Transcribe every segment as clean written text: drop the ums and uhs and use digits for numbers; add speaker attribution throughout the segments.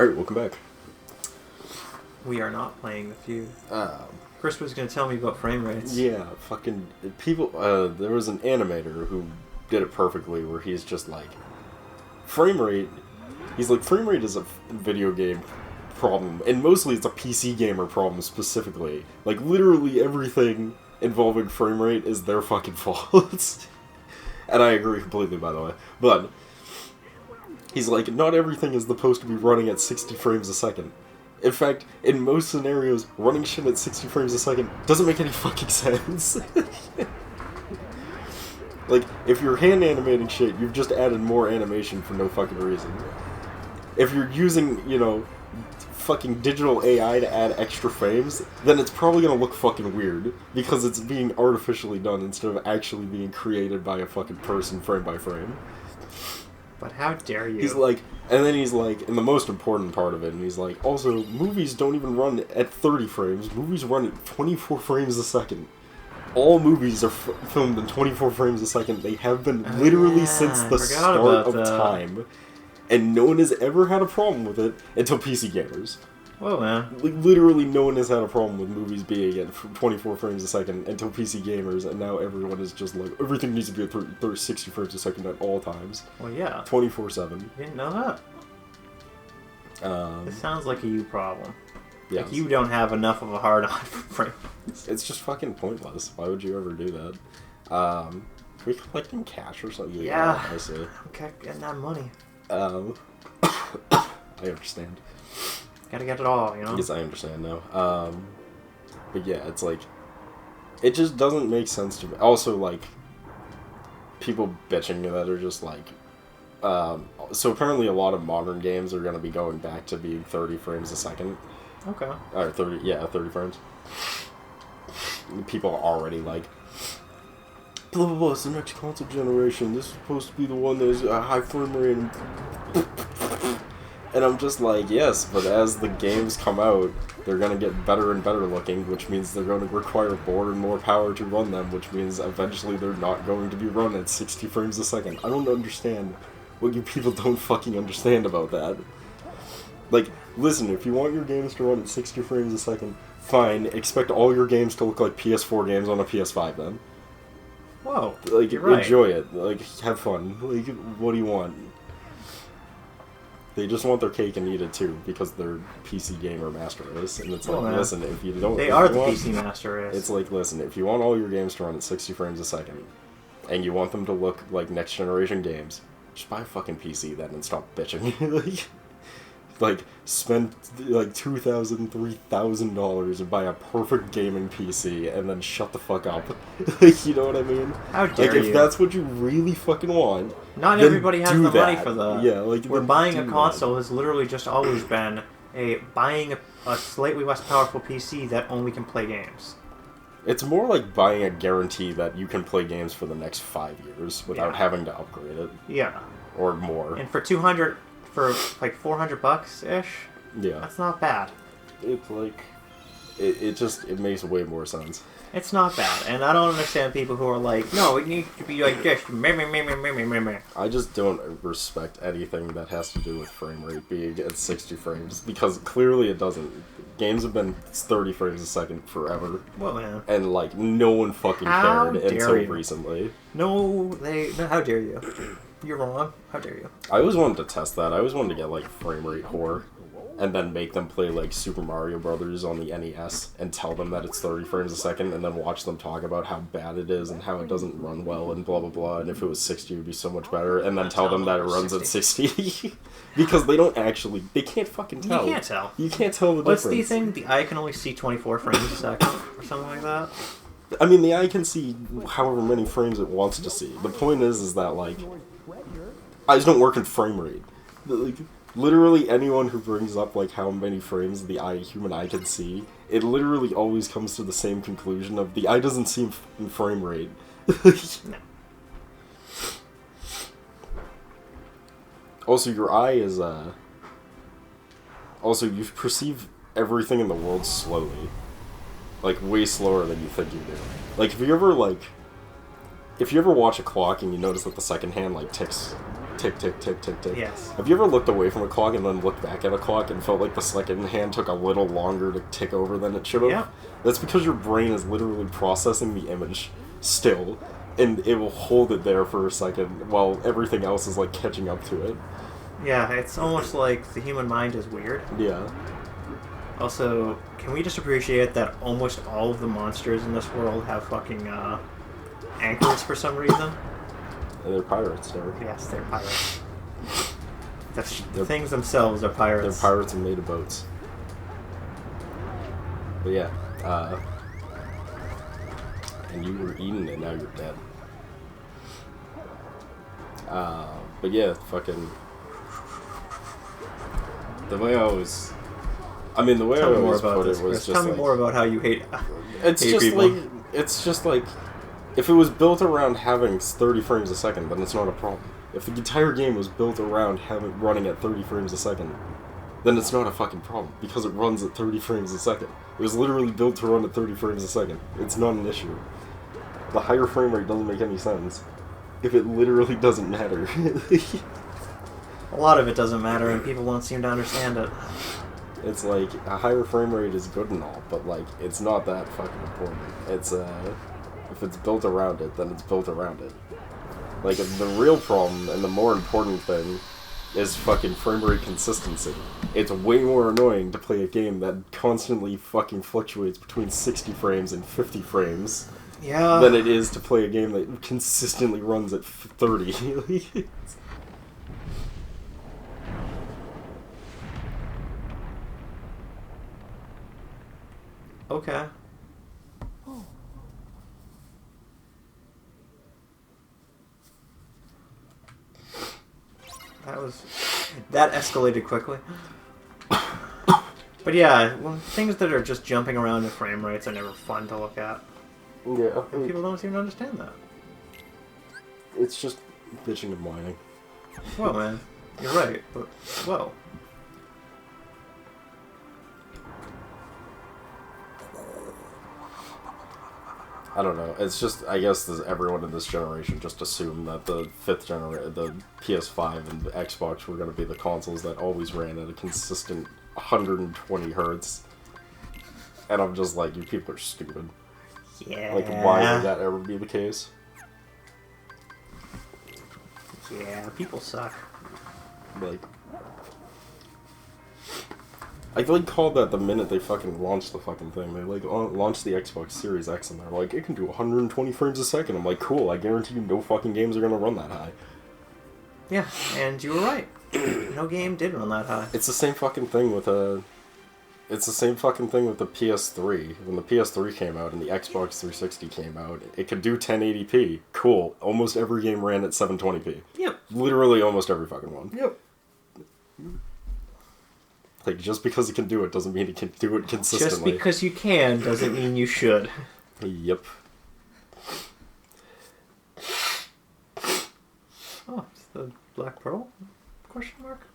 Speaker 1: Alright, welcome back.
Speaker 2: We are not playing the feud. Chris was going to tell me about frame rates.
Speaker 1: Yeah, fucking people. There was an animator who did it perfectly, where he's just like, frame rate. He's like, frame rate is a video game problem, and mostly it's a PC gamer problem specifically. Like, literally everything involving frame rate is their fucking fault. And I agree completely, by the way. But he's like, not everything is supposed to be running at 60 frames a second. In fact, in most scenarios, running shit at 60 frames a second doesn't make any fucking sense. Like, if you're hand animating shit, you've just added more animation for no fucking reason. If you're using, you know, fucking digital AI to add extra frames, then it's probably gonna look fucking weird, because it's being artificially done instead of actually being created by a fucking person frame by frame.
Speaker 2: But how dare you?
Speaker 1: He's like, and then he's like, and the most important part of it, and he's like, also, movies don't even run at 30 frames, movies run at 24 frames a second. All movies are filmed in 24 frames a second. They have been literally since the start of time. And no one has ever had a problem with it until PC gamers.
Speaker 2: Whoa, man.
Speaker 1: Like, literally no one has had a problem with movies being at 24 frames a second until PC gamers, and now everyone is just like, everything needs to be at 60 frames a second at all times.
Speaker 2: Well, yeah.
Speaker 1: 24/7.
Speaker 2: You didn't know that? It sounds like a you problem.
Speaker 1: Yeah.
Speaker 2: Like you don't have enough of a hard-on for frames.
Speaker 1: It's just fucking pointless. Why would you ever do that? Are we collecting cash or something?
Speaker 2: Yeah.
Speaker 1: I see.
Speaker 2: Okay, getting that money.
Speaker 1: I understand.
Speaker 2: Gotta get it all, you know?
Speaker 1: Yes, I understand now. But yeah, it's like, it just doesn't make sense to me. Also, like, people bitching that are just like, so apparently a lot of modern games are going to be going back to being 30 frames a second.
Speaker 2: Okay.
Speaker 1: Or 30 frames. People are already like, blah blah blah, it's the next console generation, this is supposed to be the one that's a high frame rate. And I'm just like, yes, but as the games come out, they're going to get better and better looking, which means they're going to require more and more power to run them, which means eventually they're not going to be run at 60 frames a second. I don't understand what you people don't fucking understand about that. Like, listen, if you want your games to run at 60 frames a second, fine, expect all your games to look like PS4 games on a PS5 then.
Speaker 2: Whoa,
Speaker 1: like,
Speaker 2: you're right.
Speaker 1: Enjoy it. Like, have fun. Like, what do you want? They just want their cake and eat it too, because they're PC gamer master race, and it's like, listen, if you don't...
Speaker 2: They are the PC master race.
Speaker 1: It's like, listen, if you want all your games to run at 60 frames a second, and you want them to look like next generation games, just buy a fucking PC then and stop bitching. Like, spend like $2,000, $3,000 and buy a perfect gaming PC, and then shut the fuck up. Like, you know what I mean?
Speaker 2: How dare
Speaker 1: you?
Speaker 2: you?
Speaker 1: If that's what you really fucking want,
Speaker 2: not everybody has the money for that.
Speaker 1: Yeah, like,
Speaker 2: where buying a console has literally just always been buying a slightly less powerful PC that only can play games.
Speaker 1: It's more like buying a guarantee that you can play games for the next 5 years without having to upgrade it.
Speaker 2: Yeah.
Speaker 1: Or more.
Speaker 2: And for like $400-ish,
Speaker 1: yeah,
Speaker 2: that's not bad.
Speaker 1: It's like, it makes way more sense.
Speaker 2: It's not bad, and I don't understand people who are like, no, it needs to be like this.
Speaker 1: I just don't respect anything that has to do with frame rate being at 60 frames, because clearly it doesn't. Games have been 30 frames a second forever.
Speaker 2: Well, man.
Speaker 1: And, like, no one fucking cared until recently.
Speaker 2: No, how dare you? You're wrong. How dare you?
Speaker 1: I always wanted to test that. I always wanted to get, like, frame rate whore, and then make them play, like, Super Mario Brothers on the NES, and tell them that it's 30 frames a second, and then watch them talk about how bad it is, and how it doesn't run well, and blah blah blah, and if it was 60 it would be so much better, and then tell them that it runs at 60. Because they can't fucking tell.
Speaker 2: You can't tell.
Speaker 1: You can't tell the
Speaker 2: What's
Speaker 1: difference.
Speaker 2: the thing? The eye can only see 24 frames a second, or something like that?
Speaker 1: I mean, the eye can see however many frames it wants to see. The point is that, like, eyes don't work in frame rate. Like, literally anyone who brings up, like, how many frames the human eye can see, it literally always comes to the same conclusion of the eye doesn't see in frame rate.
Speaker 2: No.
Speaker 1: Also, your eye is, also, you perceive everything in the world slowly. Like, way slower than you think you do. Like, if you ever watch a clock and you notice that the second hand, like, ticks tick, tick, tick, tick, tick.
Speaker 2: Yes.
Speaker 1: Have you ever looked away from a clock and then looked back at a clock and felt like the second hand took a little longer to tick over than it should have?
Speaker 2: Yeah.
Speaker 1: That's because your brain is literally processing the image still, and it will hold it there for a second while everything else is like catching up to it.
Speaker 2: Yeah, it's almost like the human mind is weird.
Speaker 1: Yeah.
Speaker 2: Also, can we just appreciate that almost all of the monsters in this world have fucking anchors for some reason?
Speaker 1: And they're pirates, Derek.
Speaker 2: Yes, they're pirates. The things themselves are pirates.
Speaker 1: They're pirates and made of boats. But yeah, and you were eating it, now you're dead. But yeah, fucking... The way I always put it was just
Speaker 2: Tell me
Speaker 1: like...
Speaker 2: more about how you hate
Speaker 1: It's
Speaker 2: hate
Speaker 1: just
Speaker 2: people.
Speaker 1: like... It's just like... If it was built around having 30 frames a second, then it's not a problem. If the entire game was built around running at 30 frames a second, then it's not a fucking problem, because it runs at 30 frames a second. It was literally built to run at 30 frames a second. It's not an issue. The higher frame rate doesn't make any sense if it literally doesn't matter.
Speaker 2: A lot of it doesn't matter, and people won't seem to understand it.
Speaker 1: It's like, a higher frame rate is good and all, but like, it's not that fucking important. It's, if it's built around it, then it's built around it. Like, the real problem, and the more important thing, is fucking frame rate consistency. It's way more annoying to play a game that constantly fucking fluctuates between 60 frames and 50 frames than it is to play a game that consistently runs at 30.
Speaker 2: Okay. That escalated quickly. But yeah, things that are just jumping around in frame rates are never fun to look at.
Speaker 1: Yeah.
Speaker 2: And people don't seem to understand that.
Speaker 1: It's just bitching and whining.
Speaker 2: Well, man, you're right, but whoa.
Speaker 1: I don't know. It's just, I guess everyone in this generation just assumed that the the PS5 and the Xbox were going to be the consoles that always ran at a consistent 120 hertz. And I'm just like, you people are stupid.
Speaker 2: Yeah.
Speaker 1: Like, why would that ever be the case?
Speaker 2: Yeah, people suck.
Speaker 1: Like, I like called that the minute they fucking launched the fucking thing. They like launched the Xbox Series X and they're like, it can do 120 frames a second. I'm like, cool. I guarantee you, no fucking games are gonna run that high.
Speaker 2: Yeah, and you were right. No game did run that high.
Speaker 1: It's the same fucking thing with It's the same fucking thing with the PS3. When the PS3 came out and the Xbox 360 came out, it could do 1080p. Cool. Almost every game ran at 720p.
Speaker 2: Yep.
Speaker 1: Literally almost every fucking one.
Speaker 2: Yep.
Speaker 1: Like, just because it can do it doesn't mean it can do it consistently.
Speaker 2: Just because you can doesn't mean you should.
Speaker 1: Yep.
Speaker 2: Oh, it's the Black Pearl? Question mark?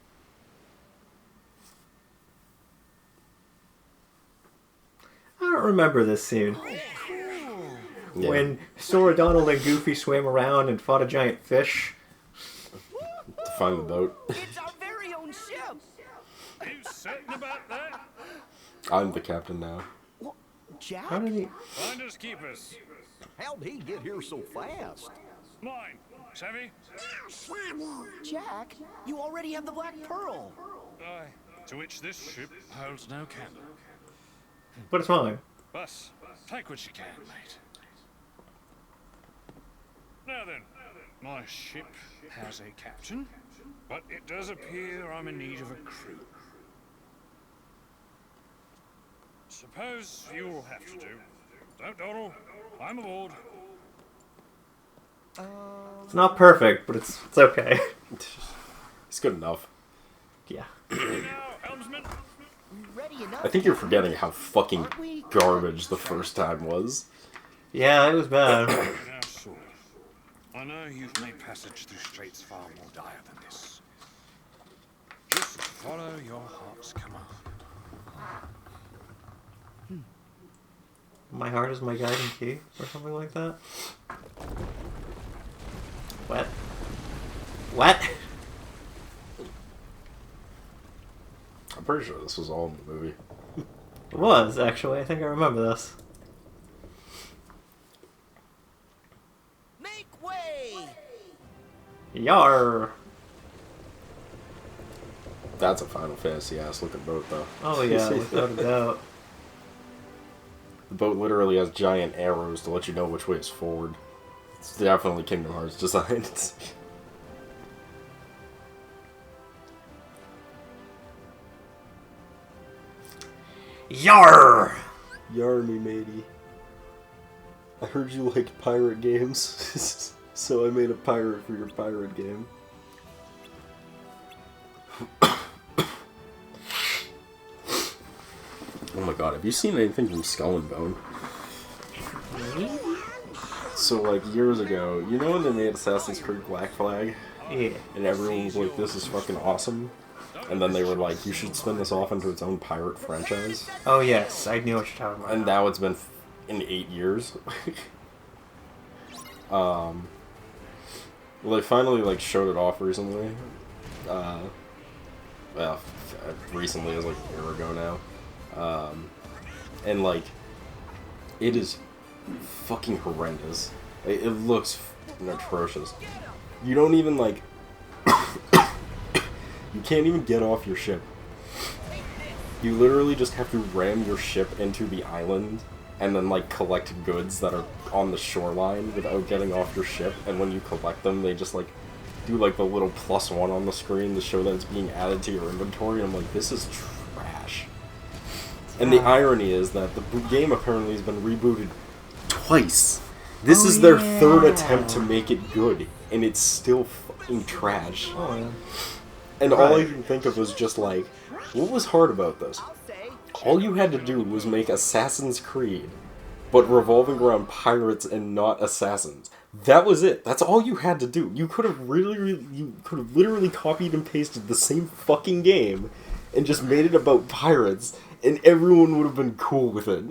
Speaker 2: I don't remember this scene.
Speaker 1: Yeah.
Speaker 2: When Sora, Donald, and Goofy swam around and fought a giant fish.
Speaker 1: To find the boat.
Speaker 3: It's our very own ship.
Speaker 4: Are you certain about that?
Speaker 1: I'm the captain now.
Speaker 3: What, Jack?
Speaker 2: How did he...
Speaker 4: Finders keepers.
Speaker 3: How'd he get here so fast?
Speaker 4: Mine. Savvy?
Speaker 3: Jack, you already have the Black Pearl.
Speaker 4: Aye. To which this ship holds no candle.
Speaker 2: But it's fine.
Speaker 4: Bus, take what you can, mate. Now then, my ship has a captain, but it does appear I'm in need of a crew. Suppose you'll have to do. Don't dawdle. I'm aboard.
Speaker 2: It's not perfect, but it's okay.
Speaker 1: It's good enough.
Speaker 2: Yeah.
Speaker 4: Now, helmsman.
Speaker 3: Ready enough.
Speaker 1: I think you're forgetting how fucking garbage the first time was.
Speaker 2: Yeah, it was bad.
Speaker 4: Now, Sword. I know you've made passage through straits far more dire than this. Just follow your heart's command.
Speaker 2: My heart is my guiding key, or something like that. What? What?
Speaker 1: pretty sure this was all in the movie.
Speaker 2: It was, actually. I think I remember this.
Speaker 3: Make way!
Speaker 2: Yar!
Speaker 1: That's a Final Fantasy ass looking boat, though.
Speaker 2: Oh yeah, without a doubt.
Speaker 1: The boat literally has giant arrows to let you know which way is forward. It's definitely Kingdom Hearts design.
Speaker 2: Yar!
Speaker 1: Yar me, matey. I heard you like pirate games, so I made a pirate for your pirate game. Oh my god, have you seen anything from Skull and Bone? So, like, years ago, you know when they made Assassin's Creed Black Flag?
Speaker 2: Yeah.
Speaker 1: And everyone was like, this is fucking awesome? And then they were like, you should spin this off into its own pirate franchise.
Speaker 2: Oh yes, I knew what you're talking about.
Speaker 1: And now it's been in 8 years. Well, they finally, like, showed it off recently. Well, recently, it was like a year ago now. And, like, it is fucking horrendous. It looks atrocious. You don't even, like... you can't even get off your ship. You literally just have to ram your ship into the island and then, like, collect goods that are on the shoreline without getting off your ship. And when you collect them, they just, like, do, like, the little +1 on the screen to show that it's being added to your inventory. And I'm like, this is trash. And the irony is that the game apparently has been rebooted twice. This is their third attempt to make it good, and it's still fucking trash.
Speaker 2: Oh, yeah.
Speaker 1: And all I can think of was just like, what was hard about this? All you had to do was make Assassin's Creed, but revolving around pirates and not assassins. That was it. That's all you had to do. You could have literally copied and pasted the same fucking game and just made it about pirates, and everyone would have been cool with it.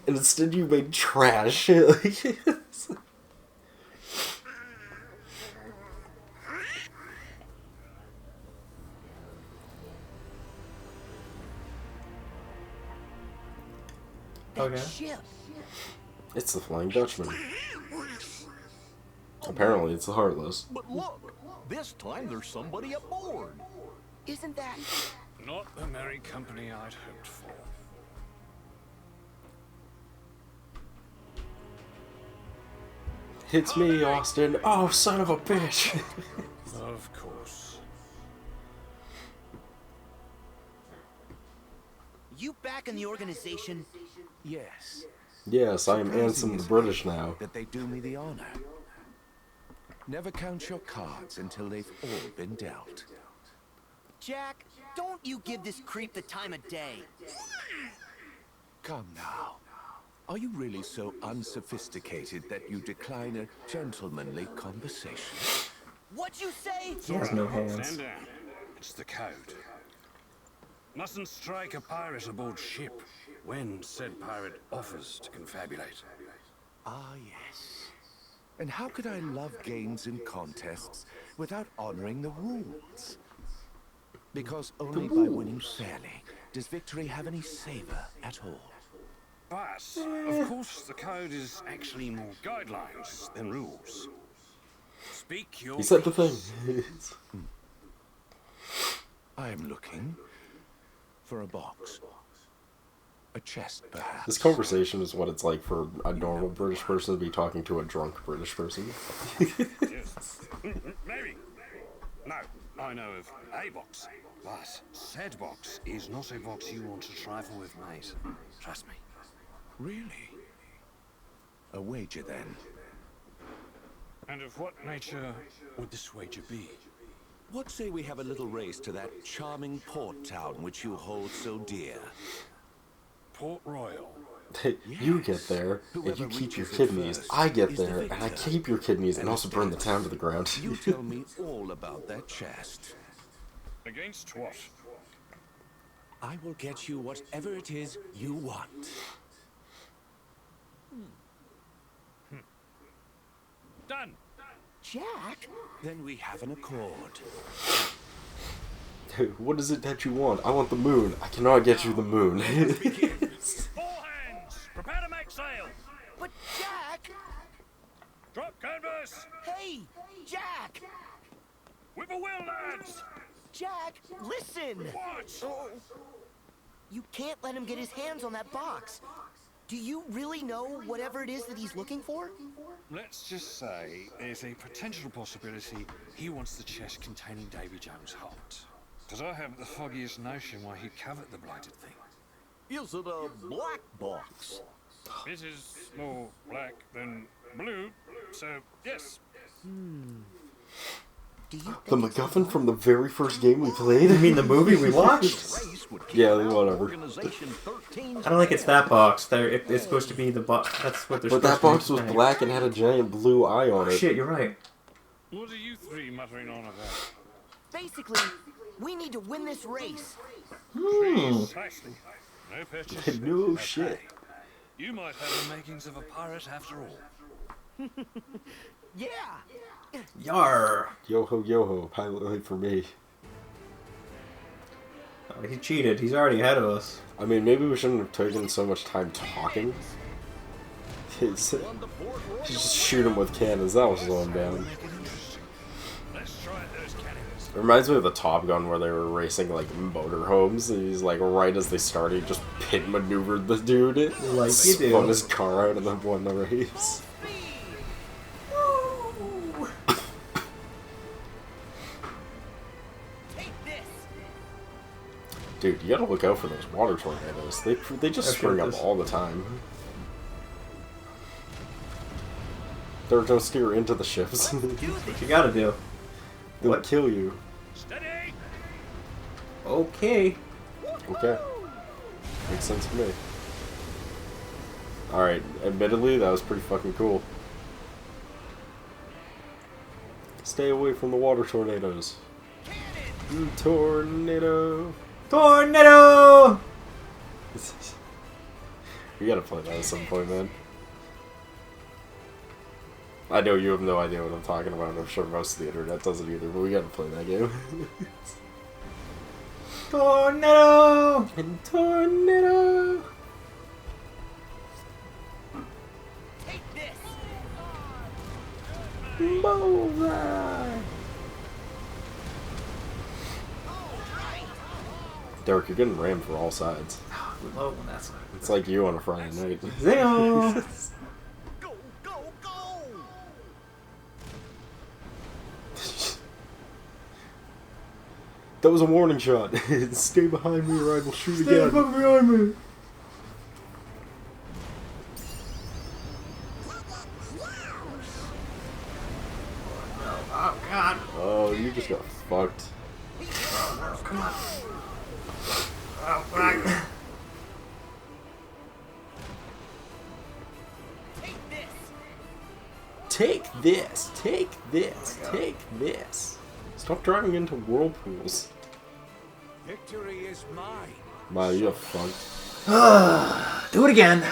Speaker 1: And instead you made trash.
Speaker 2: Okay.
Speaker 3: Ship.
Speaker 1: It's the Flying Dutchman. Apparently it's the Heartless.
Speaker 3: But look, this time there's somebody aboard. Isn't that...
Speaker 4: Not the merry company I'd hoped for.
Speaker 1: It's me, Austin. Oh, son of a bitch.
Speaker 4: Of course.
Speaker 3: You back in the organization?
Speaker 5: Yes,
Speaker 1: Yes, I am Anson the British now.
Speaker 5: that they do me the honor. Never count your cards until they've all been dealt.
Speaker 3: Jack, don't you give this creep the time of day.
Speaker 5: Come now. Are you really so unsophisticated that you decline a gentlemanly conversation?
Speaker 3: What'd you say?
Speaker 2: He has no hands.
Speaker 4: Stand down. It's the code. Mustn't strike a pirate aboard ship when said pirate offers to confabulate.
Speaker 5: Ah, yes. And how could I love games and contests without honoring the rules? Because only by winning fairly does victory have any savor at all.
Speaker 4: But, of course, the code is actually more guidelines than rules. Speak your
Speaker 1: He said the thing.
Speaker 5: I'm looking for a box. A chest, perhaps.
Speaker 1: This conversation is what it's like for a normal British person to be talking to a drunk British person.
Speaker 4: Yes. Maybe. No, I know of a box. But said box is not a box you want to trifle with, mate. Trust me.
Speaker 5: Really? A wager, then?
Speaker 4: And of what nature would this wager be?
Speaker 5: What say we have a little race to that charming port town which you hold so dear?
Speaker 4: Port Royal.
Speaker 1: You get there, and you keep your kidneys. I get there, and I keep your kidneys, and also burn the town to the ground.
Speaker 5: You tell me all about that chest.
Speaker 4: Against what?
Speaker 5: I will get you whatever it is you want.
Speaker 4: Done.
Speaker 3: Jack?
Speaker 5: Then we have an accord.
Speaker 1: What is it that you want? I want the moon. I cannot get you the moon.
Speaker 4: All hands, prepare to make sail.
Speaker 3: But Jack!
Speaker 4: Drop canvas.
Speaker 3: Hey! Jack!
Speaker 4: With a will, lads.
Speaker 3: Jack, listen!
Speaker 4: Watch.
Speaker 3: Oh. You can't let him get his hands on that box. Do you really know whatever it is that he's looking for?
Speaker 4: Let's just say there's a potential possibility he wants the chest containing Davy Jones' heart. Because I haven't the foggiest notion why he'd covet the blighted thing.
Speaker 5: Is it a black box?
Speaker 4: This is more black than blue, so yes.
Speaker 3: Do you
Speaker 1: The
Speaker 3: think it's
Speaker 1: MacGuffin from the very first game we played?
Speaker 2: You mean the movie we watched?
Speaker 1: Yeah, whatever.
Speaker 2: I don't think it's that box. It's supposed to be the box. That's what they're
Speaker 1: But
Speaker 2: supposed
Speaker 1: that box
Speaker 2: to
Speaker 1: was
Speaker 2: be.
Speaker 1: black and had a giant blue eye on
Speaker 2: Oh,
Speaker 1: it.
Speaker 2: shit, you're right.
Speaker 4: What are you three muttering on about?
Speaker 3: Basically, we need to win this race.
Speaker 4: Precisely. No purchase.
Speaker 1: No
Speaker 4: no
Speaker 1: shit.
Speaker 4: pay. You might have the makings of a pirate after all.
Speaker 3: Yeah!
Speaker 2: Yar.
Speaker 1: Yo-ho, pilot light for me.
Speaker 2: Oh, he cheated. He's already ahead of us.
Speaker 1: I mean, maybe we shouldn't have taken so much time talking. Just shoot him with cannons, that will slow him down.
Speaker 4: Make it interesting. Let's try those cannons.
Speaker 1: It reminds me of the Top Gun where they were racing like motorhomes. And he's like, right as they started, he just pit maneuvered the dude.
Speaker 2: Like you do.
Speaker 1: Spun his car out and then won the race.
Speaker 3: Take this!
Speaker 1: Dude, you gotta look out for those water tornadoes. They just
Speaker 2: Okay,
Speaker 1: spring up
Speaker 2: this-
Speaker 1: all the time. They're gonna steer into the ships.
Speaker 2: What you gotta do?
Speaker 1: They'll
Speaker 2: What?
Speaker 1: kill you.
Speaker 4: Steady!
Speaker 2: Okay.
Speaker 1: Okay. Makes sense to me. Alright, admittedly, that was pretty fucking cool. Stay away from the water tornadoes. Tornado!
Speaker 2: Tornado!
Speaker 1: We gotta play that at some point, man. I know you have no idea what I'm talking about, and I'm sure most of the internet doesn't either, but we gotta play that game.
Speaker 2: Tornado!
Speaker 1: And tornado!
Speaker 3: Take this!
Speaker 1: Bullseye! Derek, you're getting rammed for all sides.
Speaker 2: Low when that's
Speaker 1: It's like you on a Friday night.
Speaker 2: Zing!
Speaker 3: Go, go, go!
Speaker 1: That was a warning shot. Stay behind me or I will shoot
Speaker 2: Stay the
Speaker 1: again.
Speaker 2: fuck behind me! Oh god!
Speaker 1: Oh, you just got fucked.
Speaker 2: Oh, come on! Oh fuck!
Speaker 3: Take this!
Speaker 1: Take this, take this, take this. Stop driving into whirlpools.
Speaker 5: Victory is mine.
Speaker 1: Wow, you got fucked.
Speaker 2: Do it again!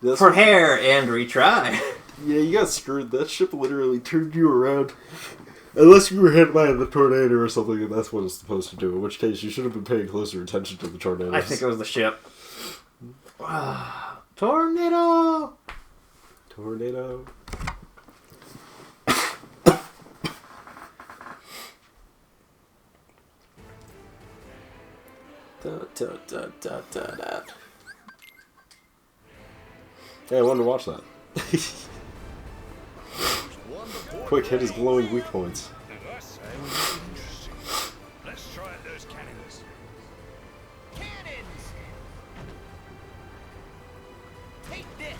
Speaker 1: That's
Speaker 2: For hair and retry.
Speaker 1: Yeah, you got screwed. That ship literally turned you around. Unless you were hit by the tornado or something, and that's what it's supposed to do. In which case, you should have been paying closer attention to the tornadoes.
Speaker 2: I think it was the ship. Tornado!
Speaker 1: Tornado. Da, da, da, da, da, da. Hey, I wanted to watch that. Quick, hit his glowing weak points.
Speaker 4: And I say we make it interesting. Let's try those cannons.
Speaker 3: Cannons! Take this!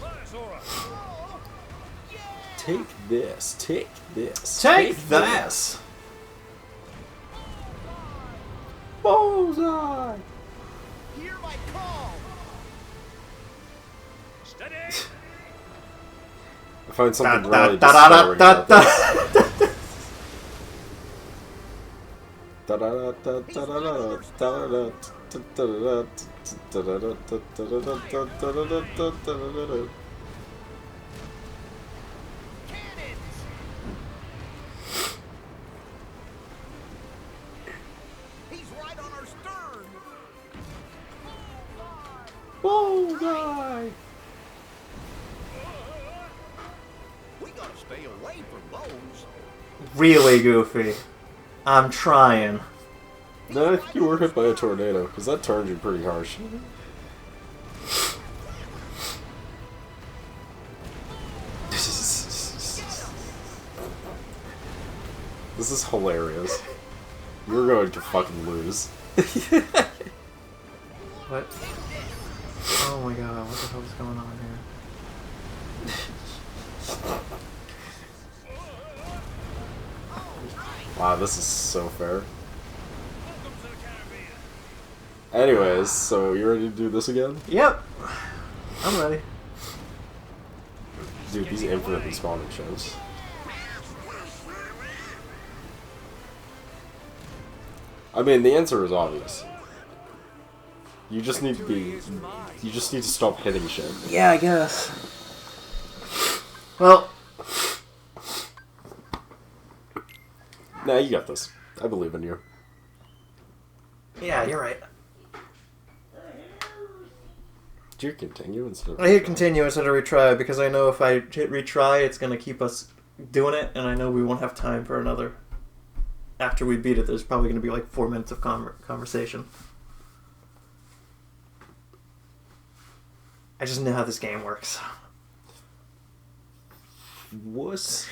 Speaker 4: Fire, Zora.
Speaker 3: Oh, yeah!
Speaker 1: Take this, take this.
Speaker 2: Take
Speaker 1: this.
Speaker 2: this!
Speaker 1: Bullseye!
Speaker 3: Hear my call!
Speaker 4: Steady!
Speaker 1: I find something
Speaker 2: Da,
Speaker 1: really
Speaker 2: da, da,
Speaker 1: disturbing
Speaker 2: da,
Speaker 1: about
Speaker 2: da,
Speaker 1: this. Da, da, da, da, da, da, da, da, da, da, da, da, da.
Speaker 3: Cannons! He's right on our stern.
Speaker 1: Whoa, guy!
Speaker 3: We gotta stay away from those.
Speaker 2: Really, Goofy. I'm trying.
Speaker 1: No, I think you were hit by a tornado, because that turned you pretty harsh. This is hilarious. You're going to fucking lose.
Speaker 2: What? Oh my god, what the hell is going on here?
Speaker 1: Wow, this is so fair. Anyways, so you ready to do this again?
Speaker 2: Yep. I'm ready.
Speaker 1: Dude, these infinite respawning shows. I mean, the answer is obvious. You just need to be... You just need to stop hitting shit.
Speaker 2: Yeah, I guess. Well...
Speaker 1: Nah, you got this. I believe in you.
Speaker 2: Yeah, you're right.
Speaker 1: Do you continue instead of...
Speaker 2: I hit continue instead of retry because I know if I hit retry, it's going to keep us doing it, and I know we won't have time for another. After we beat it, there's probably going to be like 4 minutes of conversation. I just know how this game works.
Speaker 1: Wuss.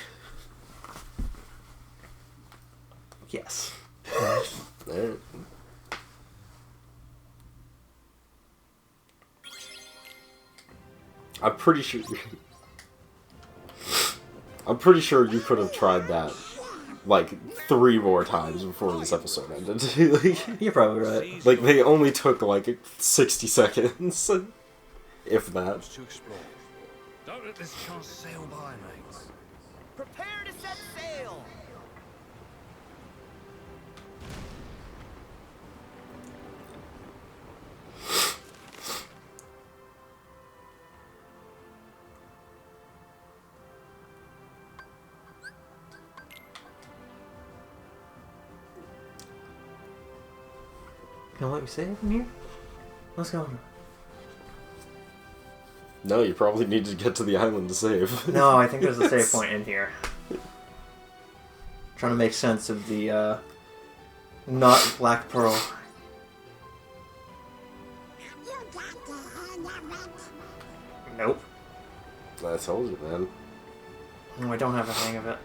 Speaker 2: Yes.
Speaker 1: There. I'm pretty sure... I'm pretty sure you could have tried that like 3 more times before this episode ended. Like,
Speaker 2: You're probably right.
Speaker 1: like, they only took like 60 seconds. If that.
Speaker 4: To explore. Don't let this chance sail by, mates.
Speaker 3: Prepare to set sail.
Speaker 2: Can I let me save in here? What's going on?
Speaker 1: No, you probably need to get to the island to save.
Speaker 2: No, I think there's a save point in here. Trying to make sense of the, not Black Pearl. Nope.
Speaker 1: I told you, man.
Speaker 2: No, I don't have a hang of it.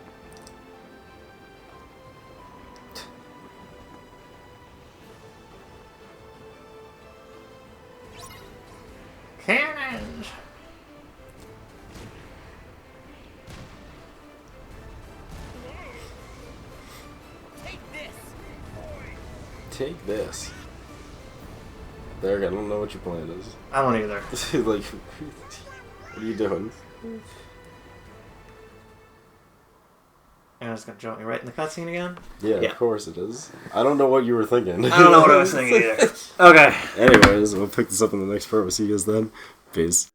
Speaker 2: Cannons!
Speaker 3: Take this.
Speaker 1: Take this. There, I don't know what your plan is.
Speaker 2: I don't either.
Speaker 1: Like, what are you doing?
Speaker 2: And it's gonna jump me right in the cutscene again?
Speaker 1: Yeah,
Speaker 2: Yeah.
Speaker 1: of course it is. I don't know what you were thinking.
Speaker 2: I don't know what I was thinking either. Okay.
Speaker 1: Anyways, we'll pick this up in the next part. We'll see you guys then. Peace.